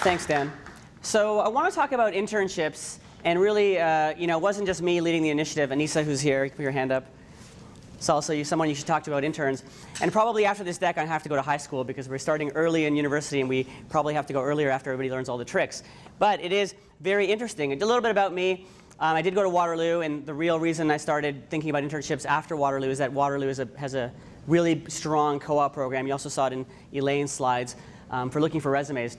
Thanks, Dan. So I want to talk about internships, and really, it wasn't just me leading the initiative. Anissa, who's here, put your hand up. It's also someone you should talk to about interns. And probably after this deck, I have to go to high school because we're starting early in university, and we probably have to go earlier after everybody learns all the tricks. But it is very interesting. A little bit about me. I did go to Waterloo, and the real reason I started thinking about internships after Waterloo is that Waterloo has a really strong co-op program. You also saw it in Elaine's slides for looking for resumes.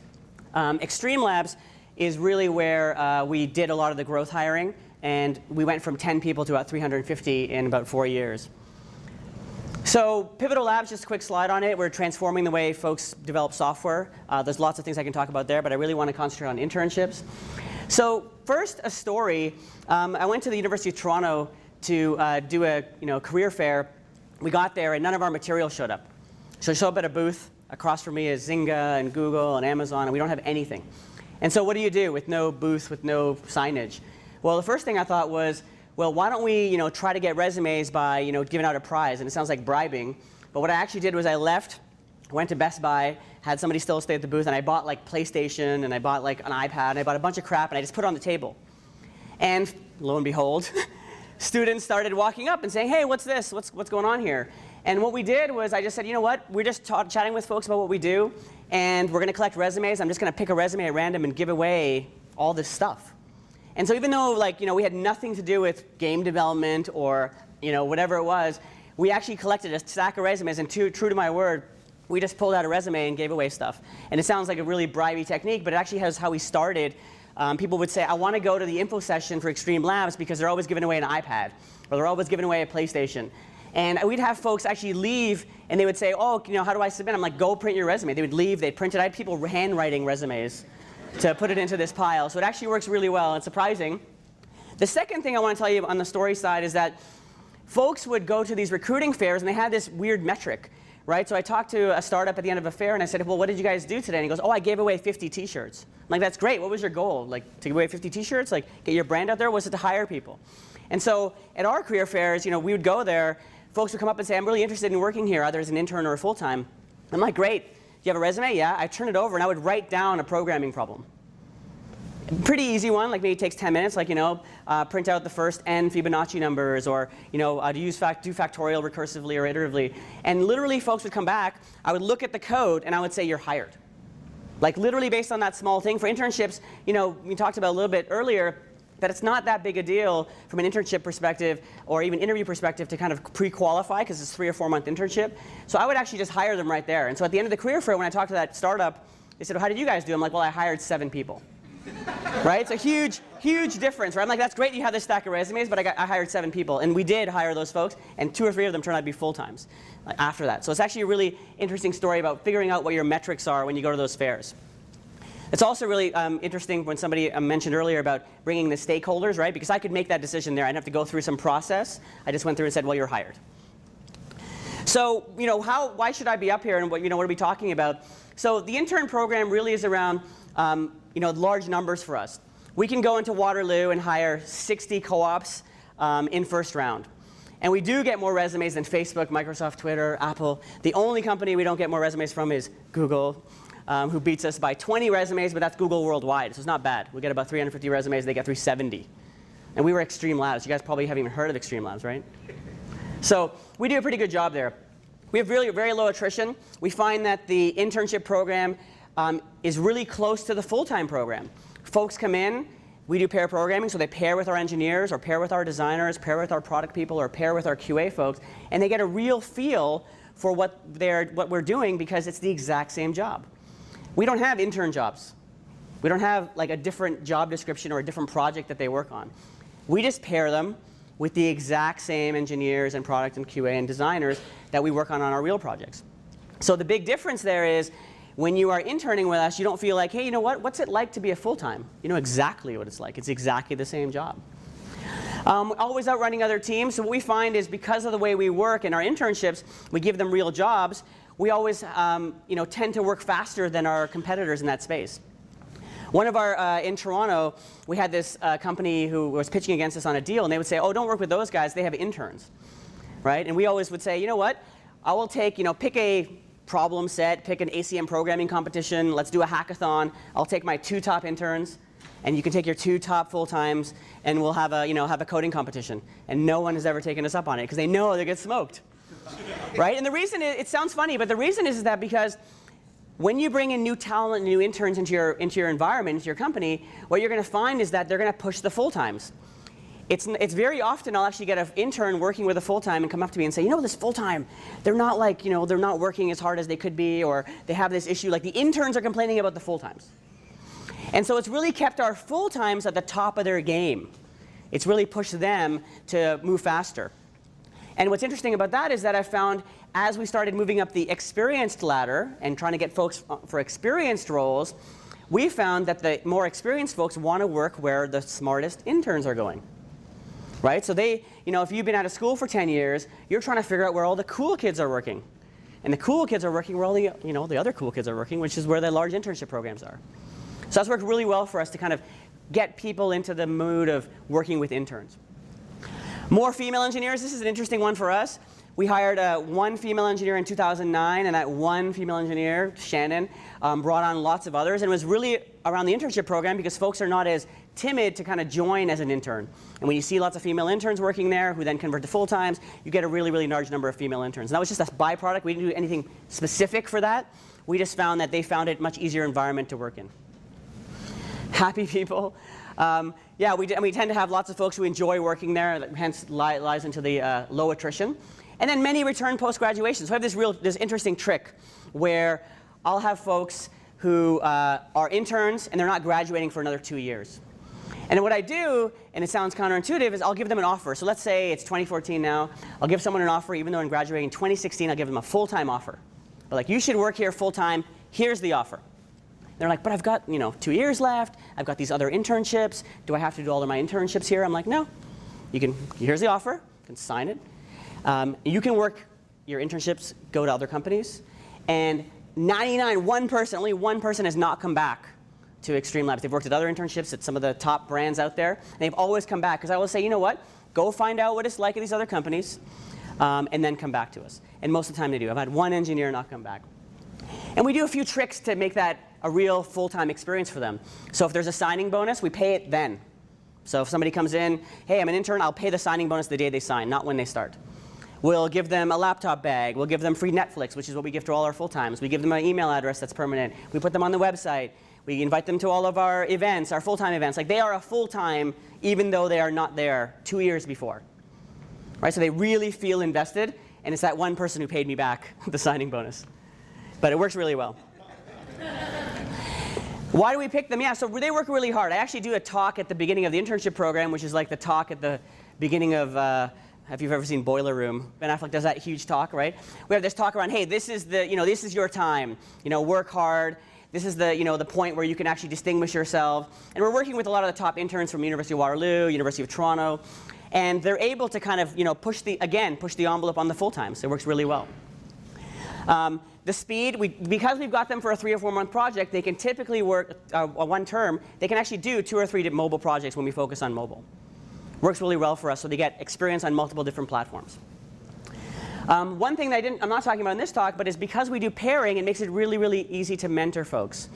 Extreme Labs is really where we did a lot of the growth hiring, and we went from 10 people to about 350 in about 4 years. So Pivotal Labs, just a quick slide on it. We're transforming the way folks develop software. There's lots of things I can talk about there, but I really want to concentrate on internships. So first, a story. I went to the University of Toronto to do a career fair. We got there, and none of our material showed up. So I show up at a booth. Across from me is Zynga and Google and Amazon, and we don't have anything. And so what do you do with no booth, with no signage? Well, the first thing I thought was, well, why don't we try to get resumes by giving out a prize? And it sounds like bribing. But what I actually did was I left, went to Best Buy, had somebody still stay at the booth, and I bought like PlayStation, and I bought like an iPad, and I bought a bunch of crap, and I just put it on the table. And lo and behold, students started walking up and saying, hey, what's this? What's going on here? And what we did was I just said, you know what? We're just chatting with folks about what we do, and we're going to collect resumes. I'm just going to pick a resume at random and give away all this stuff. And so even though we had nothing to do with game development or whatever it was, we actually collected a stack of resumes, and true to my word, we just pulled out a resume and gave away stuff. And it sounds like a really bribey technique, but it actually has how we started. People would say, I want to go to the info session for Extreme Labs because they're always giving away an iPad, or they're always giving away a PlayStation. And we'd have folks actually leave, and they would say, oh, how do I submit? I'm like, go print your resume. They would leave, they'd print it. I had people handwriting resumes to put it into this pile. So it actually works really well. It's surprising. The second thing I want to tell you on the story side is that folks would go to these recruiting fairs, and they had this weird metric, right? So I talked to a startup at the end of a fair, and I said, well, what did you guys do today? And he goes, oh, I gave away 50 T-shirts. I'm like, that's great. What was your goal? Like, to give away 50 T-shirts? Like, get your brand out there? Was it to hire people? And so at our career fairs, we would go there. Folks would come up and say, I'm really interested in working here, either as an intern or a full-time. I'm like, great. Do you have a resume? Yeah. I turn it over, and I would write down a programming problem. Pretty easy one, like maybe it takes 10 minutes, like, print out the first n Fibonacci numbers, or, do factorial recursively or iteratively. And literally, folks would come back. I would look at the code, and I would say, you're hired. Like, literally based on that small thing. For internships, we talked about a little bit earlier, that it's not that big a deal from an internship perspective or even interview perspective to kind of pre-qualify, because it's a 3 or 4 month internship. So I would actually just hire them right there. And so at the end of the career fair, when I talked to that startup, they said, well, how did you guys do? I'm like, well, I hired 7 people. Right? It's a huge, huge difference. Right? I'm like, that's great you have this stack of resumes, but I hired 7 people. And we did hire those folks, and 2 or 3 of them turned out to be full-times after that. So it's actually a really interesting story about figuring out what your metrics are when you go to those fairs. It's also really interesting when somebody mentioned earlier about bringing the stakeholders, right? Because I could make that decision there. I didn't have to go through some process. I just went through and said, well, you're hired. So, why should I be up here, and what are we talking about? So the intern program really is around, large numbers for us. We can go into Waterloo and hire 60 co-ops in first round. And we do get more resumes than Facebook, Microsoft, Twitter, Apple. The only company we don't get more resumes from is Google, who beats us by 20 resumes, but that's Google worldwide, so it's not bad. We get about 350 resumes, they get 370. And we were Extreme Labs. You guys probably haven't even heard of Extreme Labs, right? So we do a pretty good job there. We have really very low attrition. We find that the internship program is really close to the full-time program. Folks come in, we do pair programming, so they pair with our engineers, or pair with our designers, pair with our product people, or pair with our QA folks, and they get a real feel for what we're doing, because it's the exact same job. We don't have intern jobs. We don't have like a different job description or a different project that they work on. We just pair them with the exact same engineers and product and QA and designers that we work on our real projects. So the big difference there is when you are interning with us, you don't feel like, hey, you know what? What's it like to be a full-time? You know exactly what it's like. It's exactly the same job. Always outrunning other teams. So what we find is because of the way we work in our internships, we give them real jobs. We always tend to work faster than our competitors in that space. One of our, in Toronto, we had this company who was pitching against us on a deal, and they would say, oh, don't work with those guys, they have interns, right? And we always would say, you know what, I will take, pick a problem set, pick an ACM programming competition, let's do a hackathon, I'll take my 2 top interns, and you can take your 2 top full-times, and we'll have a, have a coding competition. And no one has ever taken us up on it, because they know they get smoked, right? And the reason, it sounds funny, but the reason is that because when you bring in new talent, new interns into your environment, into your company, what you're going to find is that they're going to push the full-times. It's very often I'll actually get an intern working with a full-time and come up to me and say, this full-time, they're not like, they're not working as hard as they could be, or they have this issue. Like the interns are complaining about the full-times. And so it's really kept our full-times at the top of their game. It's really pushed them to move faster. And what's interesting about that is that I found as we started moving up the experienced ladder and trying to get folks for experienced roles, we found that the more experienced folks want to work where the smartest interns are going. Right? So they, if you've been out of school for 10 years, you're trying to figure out where all the cool kids are working. And the cool kids are working where all the, the other cool kids are working, which is where the large internship programs are. So that's worked really well for us to kind of get people into the mood of working with interns. More female engineers. This is an interesting one for us. We hired one female engineer in 2009, and that one female engineer, Shannon, brought on lots of others. And it was really around the internship program because folks are not as timid to kind of join as an intern. And when you see lots of female interns working there who then convert to full-times, you get a really, really large number of female interns. And that was just a byproduct. We didn't do anything specific for that. We just found that they found it a much easier environment to work in. Happy people. Yeah, we tend to have lots of folks who enjoy working there, hence lies into the low attrition. And then many return post-graduation. So I have this interesting trick where I'll have folks who are interns and they're not graduating for another 2 years. And what I do, and it sounds counterintuitive, is I'll give them an offer. So let's say it's 2014 now. I'll give someone an offer, even though I'm graduating in 2016, I'll give them a full-time offer. But like, you should work here full-time. Here's the offer. They're like, but I've got 2 years left. I've got these other internships. Do I have to do all of my internships here? I'm like, no. Here's the offer. You can sign it. You can work your internships, go to other companies. And only one person has not come back to Extreme Labs. They've worked at other internships at some of the top brands out there. And they've always come back. Because I will say, you know what? Go find out what it's like at these other companies, and then come back to us. And most of the time they do. I've had one engineer not come back. And we do a few tricks to make that a real full-time experience for them. So if there's a signing bonus, we pay it then. So if somebody comes in, hey, I'm an intern, I'll pay the signing bonus the day they sign, not when they start. We'll give them a laptop bag. We'll give them free Netflix, which is what we give to all our full-times. We give them an email address that's permanent. We put them on the website. We invite them to all of our events, our full-time events. Like, they are a full-time even though they are not there 2 years before. Right? So they really feel invested, and it's that one person who paid me back the signing bonus. But it works really well. Why do we pick them? Yeah, so they work really hard. I actually do a talk at the beginning of the internship program, which is like the talk at the beginning of, if you've ever seen Boiler Room, Ben Affleck does that huge talk, right? We have this talk around, hey, this is this is your time. Work hard. This is the point where you can actually distinguish yourself. And we're working with a lot of the top interns from University of Waterloo, University of Toronto, and they're able to kind of push the envelope on the full-times. It works really well. The speed, because we've got them for a 3 or 4 month project, they can typically work one term. They can actually do 2 or 3 mobile projects when we focus on mobile. Works really well for us, so they get experience on multiple different platforms. One thing that I'm not talking about in this talk, but is because we do pairing, it makes it really, really easy to mentor folks.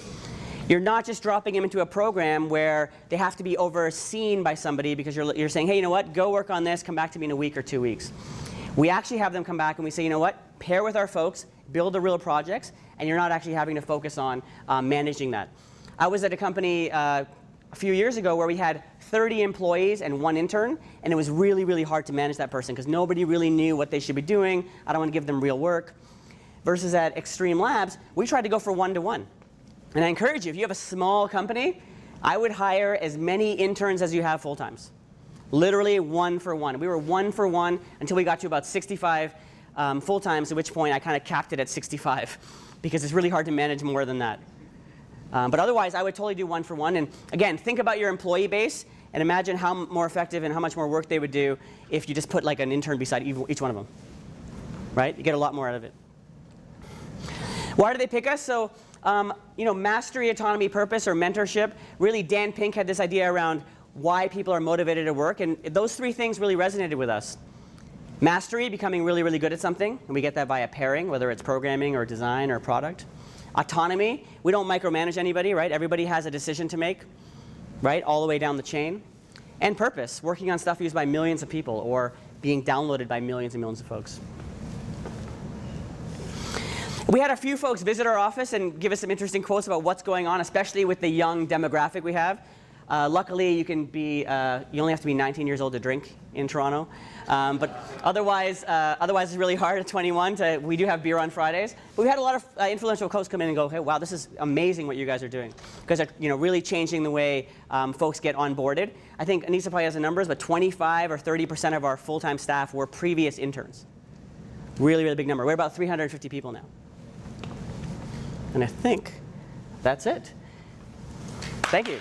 You're not just dropping them into a program where they have to be overseen by somebody because you're saying, hey, you know what, go work on this, come back to me in a week or 2 weeks. We actually have them come back and we say, you know what, pair with our folks, build the real projects, and you're not actually having to focus on managing that. I was at a company a few years ago where we had 30 employees and 1 intern, and it was really, really hard to manage that person because nobody really knew what they should be doing. I don't want to give them real work. Versus at Extreme Labs, we tried to go for 1-to-1. And I encourage you, if you have a small company, I would hire as many interns as you have full-times. Literally 1-for-1. We were 1-for-1 until we got to about 65 full-times, at which point I kind of capped it at 65 because it's really hard to manage more than that. But otherwise, I would totally do 1-for-1. And again, think about your employee base and imagine how more effective and how much more work they would do if you just put like an intern beside each one of them. Right? You get a lot more out of it. Why do they pick us? So Mastery, autonomy, purpose, or mentorship. Really, Dan Pink had this idea around why people are motivated at work, and those three things really resonated with us. Mastery, becoming really, really good at something, and we get that via pairing, whether it's programming or design or product. Autonomy, we don't micromanage anybody, right? Everybody has a decision to make, right? All the way down the chain. And purpose, working on stuff used by millions of people or being downloaded by millions and millions of folks. We had a few folks visit our office and give us some interesting quotes about what's going on, especially with the young demographic we have. Luckily, you only have to be 19 years old to drink in Toronto. But otherwise it's really hard at 21. We do have beer on Fridays. But we had a lot of influential folks come in and go, hey, wow, this is amazing what you guys are doing. Because they're really changing the way folks get onboarded. I think Anissa probably has the numbers, but 25 or 30% of our full-time staff were previous interns. Really, really big number. We're about 350 people now. And I think that's it. Thank you.